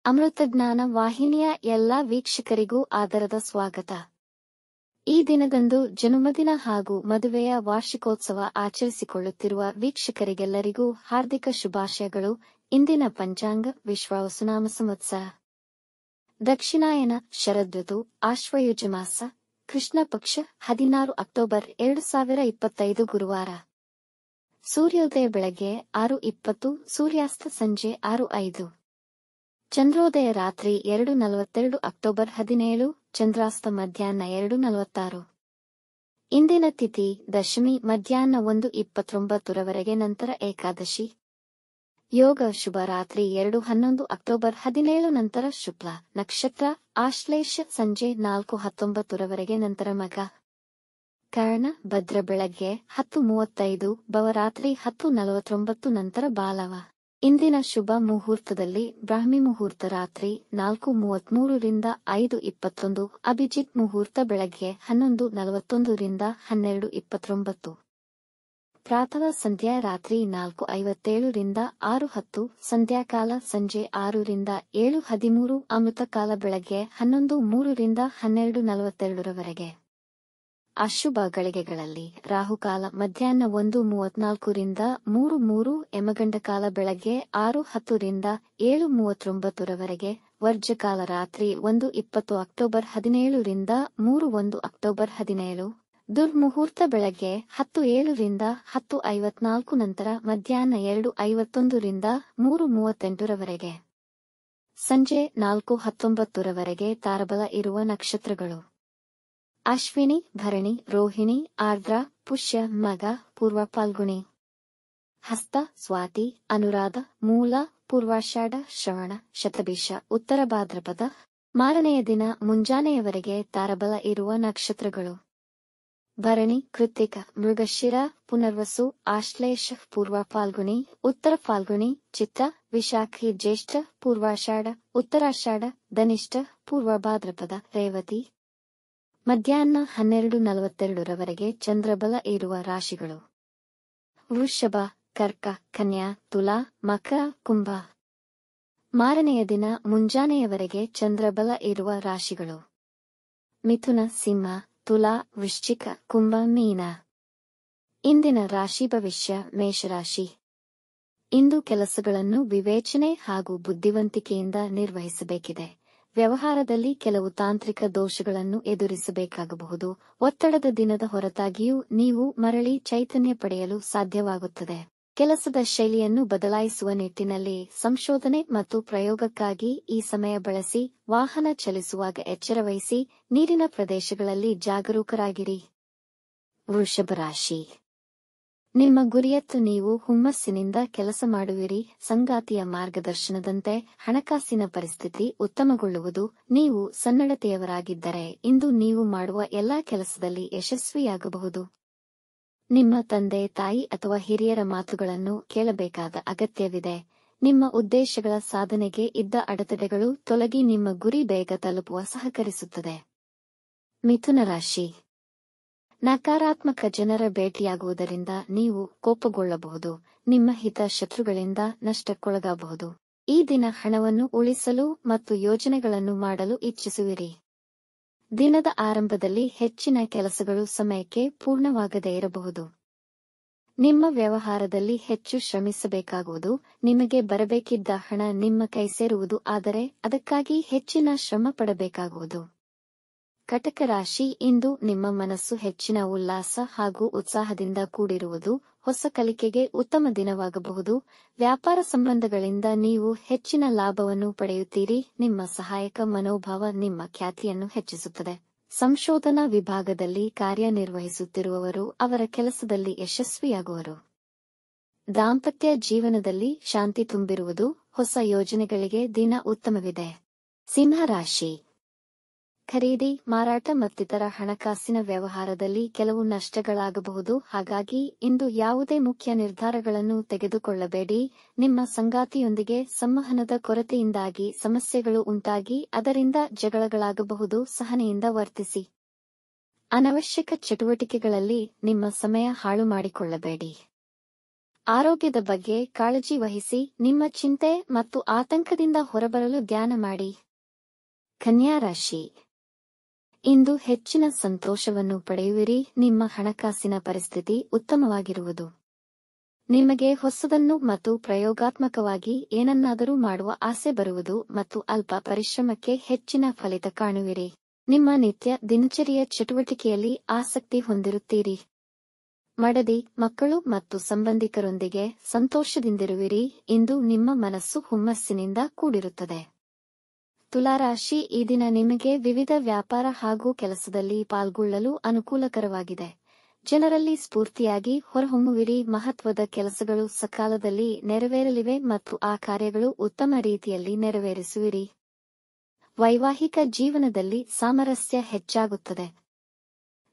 ಅಮೃತಜ್ಞಾನ ವಾಹಿನಿಯ ಎಲ್ಲ ವೀಕ್ಷಕರಿಗೂ ಆದರದ ಸ್ವಾಗತ. ಈ ದಿನದಂದು ಜನ್ಮದಿನ ಹಾಗೂ ಮದುವೆಯ ವಾರ್ಷಿಕೋತ್ಸವ ಆಚರಿಸಿಕೊಳ್ಳುತ್ತಿರುವ ವೀಕ್ಷಕರಿಗೆಲ್ಲರಿಗೂ ಹಾರ್ದಿಕ ಶುಭಾಶಯಗಳು. ಇಂದಿನ ಪಂಚಾಂಗ ವಿಶ್ವಾವಸುನಾಮ ಸಂವತ್ಸರ ದಕ್ಷಿಣಾಯನ ಶರದೃತು ಆಶ್ವಯುಜ ಮಾಸ ಕೃಷ್ಣ ಪಕ್ಷ 16 ಅಕ್ಟೋಬರ್ 2025 ಗುರುವಾರ. ಸೂರ್ಯೋದಯ ಬೆಳಗ್ಗೆ 6:20, ಸೂರ್ಯಾಸ್ತ ಸಂಜೆ 6:05. ಚಂದ್ರೋದಯ ರಾತ್ರಿ 2:42 ಅಕ್ಟೋಬರ್ 17, ಚಂದ್ರಾಸ್ತ ಮಧ್ಯಾಹ್ನ 2:46. ಇಂದಿನ ತಿಥಿ ದಶಮಿ ಮಧ್ಯಾಹ್ನ 1:29 ನಂತರ ಏಕಾದಶಿ. ಯೋಗ ಶುಭ ರಾತ್ರಿ 2:11 ಅಕ್ಟೋಬರ್ 17 ನಂತರ ಶುಕ್ಲ ನಕ್ಷತ್ರ ಆಶ್ಲೇಷ ಸಂಜೆ 4:19 ನಂತರ ಮಗ. ಕರ್ಣ ಭದ್ರ ಬೆಳಗ್ಗೆ 10:35, ಭವ ರಾತ್ರಿ 10:49 ನಂತರ ಬಾಲವ. ಇಂದಿನ ಶುಭ ಮುಹೂರ್ತದಲ್ಲಿ ಬ್ರಾಹ್ಮಿ ಮುಹೂರ್ತ ರಾತ್ರಿ 4:33 ರಿಂದ 5:21, ಅಭಿಜಿತ್ ಮುಹೂರ್ತ ಬೆಳಗ್ಗೆ 11:41 ರಿಂದ 12:29, ಪ್ರಾತಃ ಸಂಧ್ಯಾ ರಾತ್ರಿ 4:57 ರಿಂದ 6:10, ಸಂಧ್ಯಾಕಾಲ ಸಂಜೆ 6 ರಿಂದ 7:13, ಅಮೃತಕಾಲ ಬೆಳಗ್ಗೆ 11:03 ರಿಂದ 12:42. ಅಶುಭ ಗಳಿಗೆಗಳಲ್ಲಿ ರಾಹುಕಾಲ ಮಧ್ಯಾಹ್ನ 1:34 ರಿಂದ 3:03, ಯಮಗಂಡಕಾಲ ಬೆಳಗ್ಗೆ 6:10 ರಿಂದ 7:39, ವರ್ಜಕಾಲ ರಾತ್ರಿ 1:20 ಅಕ್ಟೋಬರ್ 17 ರಿಂದ 3:01 ಅಕ್ಟೋಬರ್ 17, ದುರ್ಮುಹೂರ್ತ ಬೆಳಗ್ಗೆ 10:07 ರಿಂದ 10:54 ನಂತರ ಮಧ್ಯಾಹ್ನ 2:51 ರಿಂದ 3:38. ಸಂಜೆ 4:19 ತಾರಬಲ ಇರುವ ನಕ್ಷತ್ರಗಳು: ಅಶ್ವಿನಿ, ಭರಣಿ, ರೋಹಿಣಿ, ಆರ್ದ್ರ, ಪುಷ್ಯ, ಮಗ, ಪೂರ್ವ ಫಾಲ್ಗುಣಿ, ಹಸ್ತ, ಸ್ವಾತಿ, ಅನುರಾಧ, ಮೂಲ, ಪೂರ್ವಾಷಾಢ, ಶ್ರವಣ, ಶತಭಿಷ, ಉತ್ತರ ಭಾದ್ರಪದ. ಮಾರನೆಯ ದಿನ ಮುಂಜಾನೆಯವರೆಗೆ ತಾರಬಲ ಇರುವ ನಕ್ಷತ್ರಗಳು: ಭರಣಿ, ಕೃತ್ತಿಕ, ಮೃಗಶಿರ, ಪುನರ್ವಸು, ಆಶ್ಲೇಷ, ಪೂರ್ವ ಫಾಲ್ಗುಣಿ, ಉತ್ತರ ಫಾಲ್ಗುಣಿ, ಚಿತ್ತ, ವಿಶಾಖಿ, ಜ್ಯೇಷ್ಠ, ಪೂರ್ವಾಷಾಢ, ಉತ್ತರಾಷಾಢ, ಧನಿಷ್ಠ, ಪೂರ್ವ ಭಾದ್ರಪದ, ರೇವತಿ. ಮಧ್ಯಾಹ್ನ 12:42 ಚಂದ್ರಬಲ ಇರುವ ರಾಶಿಗಳು: ವೃಷಭ, ಕರ್ಕ, ಕನ್ಯಾ, ತುಲಾ, ಮಕರ, ಕುಂಭ. ಮಾರನೆಯ ದಿನ ಮುಂಜಾನೆಯವರೆಗೆ ಚಂದ್ರಬಲ ಇರುವ ರಾಶಿಗಳು: ಮಿಥುನ, ಸಿಂಹ, ತುಲಾ, ವೃಶ್ಚಿಕ, ಕುಂಭ, ಮೀನ. ಇಂದಿನ ರಾಶಿ ಭವಿಷ್ಯ: ಮೇಷರಾಶಿ. ಇಂದು ಕೆಲಸಗಳನ್ನು ವಿವೇಚನೆ ಹಾಗೂ ಬುದ್ಧಿವಂತಿಕೆಯಿಂದ ನಿರ್ವಹಿಸಬೇಕಿದೆ. ವ್ಯವಹಾರದಲ್ಲಿ ಕೆಲವು ತಾಂತ್ರಿಕ ದೋಷಗಳನ್ನು ಎದುರಿಸಬೇಕಾಗಬಹುದು. ಒತ್ತಡದ ದಿನದ ಹೊರತಾಗಿಯೂ ನೀವು ಮರಳಿ ಚೈತನ್ಯ ಪಡೆಯಲು ಸಾಧ್ಯವಾಗುತ್ತದೆ. ಕೆಲಸದ ಶೈಲಿಯನ್ನು ಬದಲಾಯಿಸುವ ನಿಟ್ಟಿನಲ್ಲಿ ಸಂಶೋಧನೆ ಮತ್ತು ಪ್ರಯೋಗಕ್ಕಾಗಿ ಈ ಸಮಯ ಬಳಸಿ. ವಾಹನ ಚಲಿಸುವಾಗ ಎಚ್ಚರವಹಿಸಿ. ನೀರಿನ ಪ್ರದೇಶಗಳಲ್ಲಿ ಜಾಗರೂಕರಾಗಿರಿ. ವೃಷಭ ರಾಶಿ. ನಿಮ್ಮ ಗುರಿಯತ್ತ ನೀವು ಹುಮ್ಮಸ್ಸಿನಿಂದ ಕೆಲಸ ಮಾಡುವಿರಿ. ಸಂಗಾತಿಯ ಮಾರ್ಗದರ್ಶನದಂತೆ ಹಣಕಾಸಿನ ಪರಿಸ್ಥಿತಿ ಉತ್ತಮಗೊಳ್ಳುವುದು. ನೀವು ಸನ್ನಡತೆಯವರಾಗಿದ್ದರೆ ಇಂದು ನೀವು ಮಾಡುವ ಎಲ್ಲಾ ಕೆಲಸದಲ್ಲಿ ಯಶಸ್ವಿಯಾಗಬಹುದು. ನಿಮ್ಮ ತಂದೆ ತಾಯಿ ಅಥವಾ ಹಿರಿಯರ ಮಾತುಗಳನ್ನು ಕೇಳಬೇಕಾದ ಅಗತ್ಯವಿದೆ. ನಿಮ್ಮ ಉದ್ದೇಶಗಳ ಸಾಧನೆಗೆ ಇದ್ದ ಅಡೆತಡೆಗಳು ತೊಲಗಿ ನಿಮ್ಮ ಗುರಿ ಬೇಗ ತಲುಪುವ ಸಹಕರಿಸುತ್ತದೆ. ಮಿಥುನ ರಾಶಿ. ನಕಾರಾತ್ಮಕ ಜನರ ಭೇಟಿಯಾಗುವುದರಿಂದ ನೀವು ಕೋಪಗೊಳ್ಳಬಹುದು. ನಿಮ್ಮ ಹಿತ ಶತ್ರುಗಳಿಂದ ನಷ್ಟಕ್ಕೊಳಗಾಗಬಹುದು. ಈ ದಿನ ಹಣವನ್ನು ಉಳಿಸಲು ಮತ್ತು ಯೋಜನೆಗಳನ್ನು ಮಾಡಲು ಇಚ್ಛಿಸುವಿರಿ. ದಿನದ ಆರಂಭದಲ್ಲಿ ಹೆಚ್ಚಿನ ಕೆಲಸಗಳು ಸಮಯಕ್ಕೆ ಪೂರ್ಣವಾಗದೇ ಇರಬಹುದು. ನಿಮ್ಮ ವ್ಯವಹಾರದಲ್ಲಿ ಹೆಚ್ಚು ಶ್ರಮಿಸಬೇಕಾಗುವುದು. ನಿಮಗೆ ಬರಬೇಕಿದ್ದ ಹಣ ನಿಮ್ಮ ಕೈ ಸೇರುವುದು, ಆದರೆ ಅದಕ್ಕಾಗಿ ಹೆಚ್ಚಿನ ಶ್ರಮ ಪಡಬೇಕಾಗುವುದು. ಕಟಕ ರಾಶಿ. ಇಂದು ನಿಮ್ಮ ಮನಸ್ಸು ಹೆಚ್ಚಿನ ಉಲ್ಲಾಸ ಹಾಗೂ ಉತ್ಸಾಹದಿಂದ ಕೂಡಿರುವುದು. ಹೊಸ ಕಲಿಕೆಗೆ ಉತ್ತಮ ದಿನವಾಗಬಹುದು. ವ್ಯಾಪಾರ ಸಂಬಂಧಗಳಿಂದ ನೀವು ಹೆಚ್ಚಿನ ಲಾಭವನ್ನು ಪಡೆಯುತ್ತೀರಿ. ನಿಮ್ಮ ಸಹಾಯಕ ಮನೋಭಾವ ನಿಮ್ಮ ಖ್ಯಾತಿಯನ್ನು ಹೆಚ್ಚಿಸುತ್ತದೆ. ಸಂಶೋಧನಾ ವಿಭಾಗದಲ್ಲಿ ಕಾರ್ಯನಿರ್ವಹಿಸುತ್ತಿರುವವರು ಅವರ ಕೆಲಸದಲ್ಲಿ ಯಶಸ್ವಿಯಾಗುವರು. ದಾಂಪತ್ಯ ಜೀವನದಲ್ಲಿ ಶಾಂತಿ ತುಂಬಿರುವುದು. ಹೊಸ ಯೋಜನೆಗಳಿಗೆ ದಿನ ಉತ್ತಮವಿದೆ. ಸಿಂಹ ರಾಶಿ. ಖರೀದಿ, ಮಾರಾಟ ಮತ್ತಿತರ ಹಣಕಾಸಿನ ವ್ಯವಹಾರದಲ್ಲಿ ಕೆಲವು ನಷ್ಟಗಳಾಗಬಹುದು. ಹಾಗಾಗಿ ಇಂದು ಯಾವುದೇ ಮುಖ್ಯ ನಿರ್ಧಾರಗಳನ್ನು ತೆಗೆದುಕೊಳ್ಳಬೇಡಿ. ನಿಮ್ಮ ಸಂಗಾತಿಯೊಂದಿಗೆ ಸಂವಹನದ ಕೊರತೆಯಿಂದಾಗಿ ಸಮಸ್ಯೆಗಳು ಉಂಟಾಗಿ ಅದರಿಂದ ಜಗಳಗಳಾಗಬಹುದು. ಸಹನೆಯಿಂದ ವರ್ತಿಸಿ. ಅನವಶ್ಯಕ ಚಟುವಟಿಕೆಗಳಲ್ಲಿ ನಿಮ್ಮ ಸಮಯ ಹಾಳು ಮಾಡಿಕೊಳ್ಳಬೇಡಿ. ಆರೋಗ್ಯದ ಬಗ್ಗೆ ಕಾಳಜಿ ವಹಿಸಿ ನಿಮ್ಮ ಚಿಂತೆ ಮತ್ತು ಆತಂಕದಿಂದ ಹೊರಬರಲು ಧ್ಯಾನ ಮಾಡಿ. ಕನ್ಯಾ ರಾಶಿ. ಇಂದು ಹೆಚ್ಚಿನ ಸಂತೋಷವನ್ನು ಪಡೆಯುವಿರಿ. ನಿಮ್ಮ ಹಣಕಾಸಿನ ಪರಿಸ್ಥಿತಿ ಉತ್ತಮವಾಗಿರುವುದು. ನಿಮಗೆ ಹೊಸದನ್ನು ಮತ್ತು ಪ್ರಯೋಗಾತ್ಮಕವಾಗಿ ಏನನ್ನಾದರೂ ಮಾಡುವ ಆಸೆ ಬರುವುದು ಮತ್ತು ಅಲ್ಪ ಪರಿಶ್ರಮಕ್ಕೆ ಹೆಚ್ಚಿನ ಫಲಿತ ಕಾಣುವಿರಿ. ನಿಮ್ಮ ನಿತ್ಯ ದಿನಚರಿಯ ಚಟುವಟಿಕೆಯಲ್ಲಿ ಆಸಕ್ತಿ ಹೊಂದಿರುತ್ತೀರಿ. ಮಡದಿ, ಮಕ್ಕಳು ಮತ್ತು ಸಂಬಂಧಿಕರೊಂದಿಗೆ ಸಂತೋಷದಿಂದಿರುವಿರಿ. ಇಂದು ನಿಮ್ಮ ಮನಸ್ಸು ಹುಮ್ಮಸ್ಸಿನಿಂದ ಕೂಡಿರುತ್ತದೆ. ತುಲಾರಾಶಿ. ಈ ದಿನ ನಿಮಗೆ ವಿವಿಧ ವ್ಯಾಪಾರ ಹಾಗೂ ಕೆಲಸದಲ್ಲಿ ಪಾಲ್ಗೊಳ್ಳಲು ಅನುಕೂಲಕರವಾಗಿದೆ. ಜನರಲ್ಲಿ ಸ್ಫೂರ್ತಿಯಾಗಿ ಹೊರಹೊಮ್ಮುವಿರಿ. ಮಹತ್ವದ ಕೆಲಸಗಳು ಸಕಾಲದಲ್ಲಿ ನೆರವೇರಲಿವೆ ಮತ್ತು ಆ ಕಾರ್ಯಗಳು ಉತ್ತಮ ರೀತಿಯಲ್ಲಿ ನೆರವೇರಿಸುವಿರಿ. ವೈವಾಹಿಕ ಜೀವನದಲ್ಲಿ ಸಾಮರಸ್ಯ ಹೆಚ್ಚಾಗುತ್ತದೆ.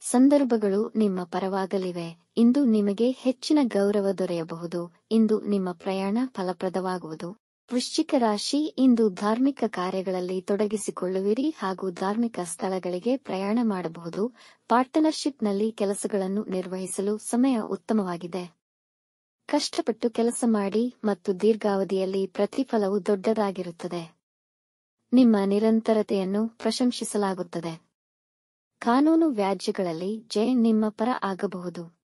ಸಂದರ್ಭಗಳು ನಿಮ್ಮ ಪರವಾಗಲಿವೆ. ಇಂದು ನಿಮಗೆ ಹೆಚ್ಚಿನ ಗೌರವ ದೊರೆಯಬಹುದು. ಇಂದು ನಿಮ್ಮ ಪ್ರಯಾಣ ಫಲಪ್ರದವಾಗುವುದು. ವೃಶ್ಚಿಕ ರಾಶಿ. ಇಂದು ಧಾರ್ಮಿಕ ಕಾರ್ಯಗಳಲ್ಲಿ ತೊಡಗಿಸಿಕೊಳ್ಳುವಿರಿ ಹಾಗೂ ಧಾರ್ಮಿಕ ಸ್ಥಳಗಳಿಗೆ ಪ್ರಯಾಣ ಮಾಡಬಹುದು. ಪಾರ್ಟ್ನರ್ಶಿಪ್ನಲ್ಲಿ ಕೆಲಸಗಳನ್ನು ನಿರ್ವಹಿಸಲು ಸಮಯ ಉತ್ತಮವಾಗಿದೆ. ಕಷ್ಟಪಟ್ಟು ಕೆಲಸ ಮಾಡಿ ಮತ್ತು ದೀರ್ಘಾವಧಿಯಲ್ಲಿ ಪ್ರತಿಫಲವು ದೊಡ್ಡದಾಗಿರುತ್ತದೆ. ನಿಮ್ಮ ನಿರಂತರತೆಯನ್ನು ಪ್ರಶಂಸಿಸಲಾಗುತ್ತದೆ. ಕಾನೂನು ವ್ಯಾಜ್ಯಗಳಲ್ಲಿ ಜಯ ನಿಮ್ಮ ಪರ ಆಗಬಹುದು.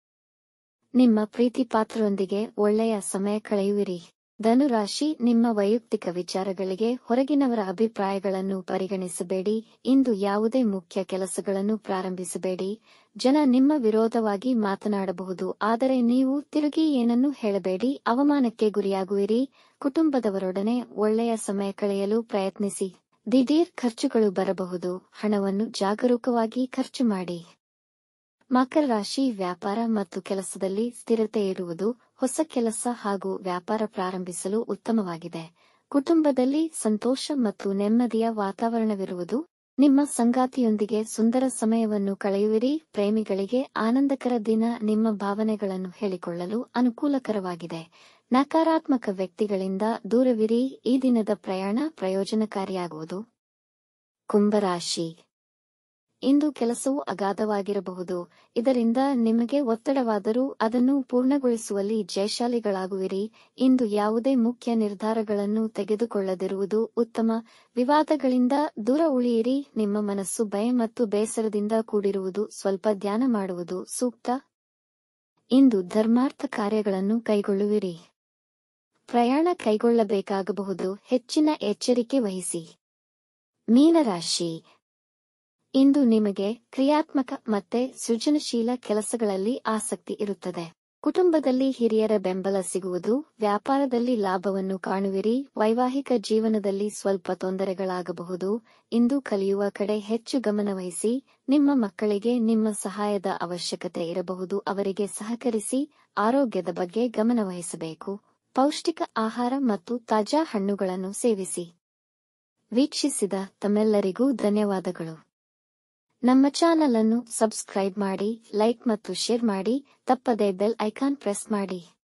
ನಿಮ್ಮ ಪ್ರೀತಿಪಾತ್ರರೊಂದಿಗೆ ಒಳ್ಳೆಯ ಸಮಯ ಕಳೆಯುವಿರಿ. ಧನುರಾಶಿ. ನಿಮ್ಮ ವೈಯಕ್ತಿಕ ವಿಚಾರಗಳಿಗೆ ಹೊರಗಿನವರ ಅಭಿಪ್ರಾಯಗಳನ್ನು ಪರಿಗಣಿಸಬೇಡಿ. ಇಂದು ಯಾವುದೇ ಮುಖ್ಯ ಕೆಲಸಗಳನ್ನು ಪ್ರಾರಂಭಿಸಬೇಡಿ. ಜನ ನಿಮ್ಮ ವಿರೋಧವಾಗಿ ಮಾತನಾಡಬಹುದು, ಆದರೆ ನೀವು ತಿರುಗಿ ಏನನ್ನೂ ಹೇಳಬೇಡಿ. ಅವಮಾನಕ್ಕೆ ಗುರಿಯಾಗುವಿರಿ. ಕುಟುಂಬದವರೊಡನೆ ಒಳ್ಳೆಯ ಸಮಯ ಕಳೆಯಲು ಪ್ರಯತ್ನಿಸಿ. ದಿಢೀರ್ ಖರ್ಚುಗಳು ಬರಬಹುದು. ಹಣವನ್ನು ಜಾಗರೂಕವಾಗಿ ಖರ್ಚು ಮಾಡಿ. ಮಕರ ರಾಶಿ. ವ್ಯಾಪಾರ ಮತ್ತು ಕೆಲಸದಲ್ಲಿ ಸ್ಥಿರತೆ ಇರುವುದು. ಹೊಸ ಕೆಲಸ ಹಾಗೂ ವ್ಯಾಪಾರ ಪ್ರಾರಂಭಿಸಲು ಉತ್ತಮವಾಗಿದೆ. ಕುಟುಂಬದಲ್ಲಿ ಸಂತೋಷ ಮತ್ತು ನೆಮ್ಮದಿಯ ವಾತಾವರಣವಿರುವುದು. ನಿಮ್ಮ ಸಂಗಾತಿಯೊಂದಿಗೆ ಸುಂದರ ಸಮಯವನ್ನು ಕಳೆಯುವಿರಿ. ಪ್ರೇಮಿಗಳಿಗೆ ಆನಂದಕರ ದಿನ. ನಿಮ್ಮ ಭಾವನೆಗಳನ್ನು ಹೇಳಿಕೊಳ್ಳಲು ಅನುಕೂಲಕರವಾಗಿದೆ. ನಕಾರಾತ್ಮಕ ವ್ಯಕ್ತಿಗಳಿಂದ ದೂರವಿರಿ. ಈ ದಿನದ ಪ್ರಯಾಣ ಪ್ರಯೋಜನಕಾರಿಯಾಗುವುದು. ಕುಂಭರಾಶಿ. ಇಂದು ಕೆಲಸವು ಅಗಾಧವಾಗಿರಬಹುದು. ಇದರಿಂದ ನಿಮಗೆ ಒತ್ತಡವಾದರೂ ಅದನ್ನು ಪೂರ್ಣಗೊಳಿಸುವಲ್ಲಿ ಜಯಶಾಲಿಗಳಾಗುವಿರಿ. ಇಂದು ಯಾವುದೇ ಮುಖ್ಯ ನಿರ್ಧಾರಗಳನ್ನು ತೆಗೆದುಕೊಳ್ಳದಿರುವುದು ಉತ್ತಮ. ವಿವಾದಗಳಿಂದ ದೂರ ಉಳಿಯಿರಿ. ನಿಮ್ಮ ಮನಸ್ಸು ಭಯ ಮತ್ತು ಬೇಸರದಿಂದ ಕೂಡಿರುವುದು. ಸ್ವಲ್ಪ ಧ್ಯಾನ ಮಾಡುವುದು ಸೂಕ್ತ. ಇಂದು ಧರ್ಮಾರ್ಥ ಕಾರ್ಯಗಳನ್ನು ಕೈಗೊಳ್ಳುವಿರಿ. ಪ್ರಯಾಣ ಕೈಗೊಳ್ಳಬೇಕಾಗಬಹುದು. ಹೆಚ್ಚಿನ ಎಚ್ಚರಿಕೆ ವಹಿಸಿ. ಮೀನರಾಶಿ. ಇಂದು ನಿಮಗೆ ಕ್ರಿಯಾತ್ಮಕ ಮತ್ತೆ ಸೃಜನಶೀಲ ಕೆಲಸಗಳಲ್ಲಿ ಆಸಕ್ತಿ ಇರುತ್ತದೆ. ಕುಟುಂಬದಲ್ಲಿ ಹಿರಿಯರ ಬೆಂಬಲ ಸಿಗುವುದು. ವ್ಯಾಪಾರದಲ್ಲಿ ಲಾಭವನ್ನು ಕಾಣುವಿರಿ. ವೈವಾಹಿಕ ಜೀವನದಲ್ಲಿ ಸ್ವಲ್ಪ ತೊಂದರೆಗಳಾಗಬಹುದು. ಇಂದು ಕಲಿಯುವ ಕಡೆ ಹೆಚ್ಚು ಗಮನವಹಿಸಿ. ನಿಮ್ಮ ಮಕ್ಕಳಿಗೆ ನಿಮ್ಮ ಸಹಾಯದ ಅವಶ್ಯಕತೆ ಇರಬಹುದು. ಅವರಿಗೆ ಸಹಕರಿಸಿ. ಆರೋಗ್ಯದ ಬಗ್ಗೆ ಗಮನವಹಿಸಬೇಕು. ಪೌಷ್ಟಿಕ ಆಹಾರ ಮತ್ತು ತಾಜಾ ಹಣ್ಣುಗಳನ್ನು ಸೇವಿಸಿ. ವೀಕ್ಷಿಸಿದ ತಮ್ಮೆಲ್ಲರಿಗೂ ಧನ್ಯವಾದಗಳು. ನಮ್ಮ ಚಾನಲ್ ಅನ್ನು ಸಬ್ಸ್ಕ್ರೈಬ್ ಮಾಡಿ, ಲೈಕ್ ಮತ್ತು ಶೇರ್ ಮಾಡಿ. ತಪ್ಪದೇ ಬೆಲ್ ಐಕಾನ್ ಪ್ರೆಸ್ ಮಾಡಿ.